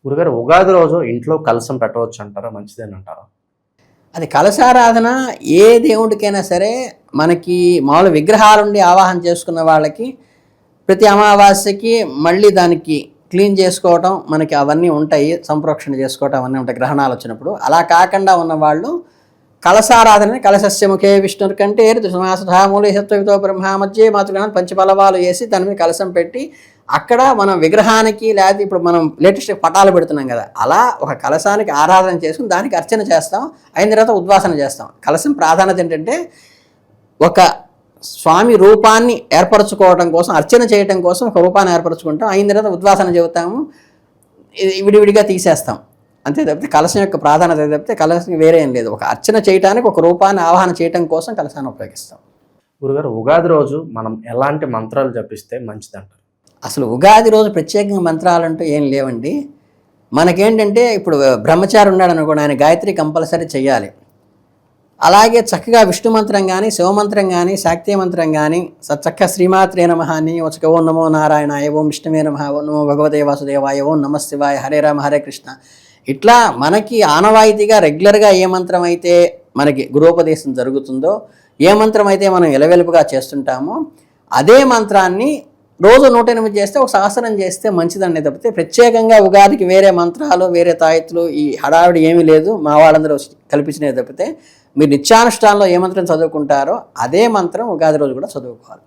గురుగారు ఉగాది రోజు ఇంట్లో కలశం పెట్టవచ్చు అంటారా? మంచిదేనంటారా? అది కలశారాధన ఏ దేవుడికైనా సరే మనకి మామూలు విగ్రహాలుండి ఆవాహన చేసుకున్న వాళ్ళకి ప్రతి అమావాస్యకి మళ్ళీ దానికి క్లీన్ చేసుకోవటం మనకి అవన్నీ ఉంటాయి, సంప్రోక్షణ చేసుకోవటం అవన్నీ ఉంటాయి గ్రహణాలు వచ్చినప్పుడు. అలా కాకుండా ఉన్నవాళ్ళు కలశారాధన కలశస్య ముఖే విష్ణుర్ కంటే ఋతుమాసధామూలే సత్వవితో బ్రహ్మ మధ్య మాతృగ్రహం పంచపలవాలు వేసి దాని మీద కలశం పెట్టి అక్కడ మనం విగ్రహానికి లేకపోతే ఇప్పుడు మనం లేటెస్ట్ పటాలు పెడుతున్నాం కదా, అలా ఒక కలశానికి ఆరాధన చేసుకుని దానికి అర్చన చేస్తాం. అయిన తర్వాత ఉద్వాసన చేస్తాం. కలశం ప్రాధాన్యత ఏంటంటే ఒక స్వామి రూపాన్ని ఏర్పరచుకోవడం కోసం, అర్చన చేయడం కోసం ఒక రూపాన్ని ఏర్పరచుకుంటాం. అయిన తర్వాత ఉద్వాసన చెబుతాము, విడివిడిగా తీసేస్తాం. అంతే తప్పితే కలశం యొక్క ప్రాధాన్యత తప్పితే కలశం వేరే ఏం లేదు. ఒక అర్చన చేయడానికి ఒక రూపాన్ని ఆవాహన చేయడం కోసం కలశాన్ని ఉపయోగిస్తాం. గురుగారు ఉగాది రోజు మనం ఎలాంటి మంత్రాలు జపిస్తే మంచిదంటారు? అసలు ఉగాది రోజు ప్రత్యేకంగా మంత్రాలంటూ ఏం లేవండి. మనకేంటంటే ఇప్పుడు బ్రహ్మచారి ఉన్నాడు అనుకోండి, ఆయన గాయత్రి కంపల్సరీ చేయాలి. అలాగే చక్కగా విష్ణు మంత్రం కానీ, శివమంత్రం కానీ, శాక్తీయ మంత్రం కానీ, చక్క శ్రీమాత్రే నమః అని వచ్చక ఓం నమో నారాయణాయ, ఓం విష్ణువే నమః, ఓం నమో భగవతే వాసుదేవాయ, ఓం నమః శివాయ, హరే రామ హరే కృష్ణ, ఇట్లా మనకి ఆనవాయితీగా రెగ్యులర్గా ఏ మంత్రం అయితే మనకి గురోపదేశం జరుగుతుందో, ఏ మంత్రం అయితే మనం ఎలవెలుపుగా చేస్తుంటామో అదే మంత్రాన్ని రోజు 108 చేస్తే ఒక సహస్రం చేస్తే మంచిదండి. తప్పితే ప్రత్యేకంగా ఉగాదికి వేరే మంత్రాలు, వేరే తాయెత్తులు, ఈ హడావిడి ఏమీ లేదు. మా వాళ్ళందరూ కల్పించినవి తప్పితే మీరు నిత్యానుష్ఠానంలో ఏ మంత్రం చదువుకుంటారో అదే మంత్రం ఉగాది రోజు కూడా చదువుకోవాలి.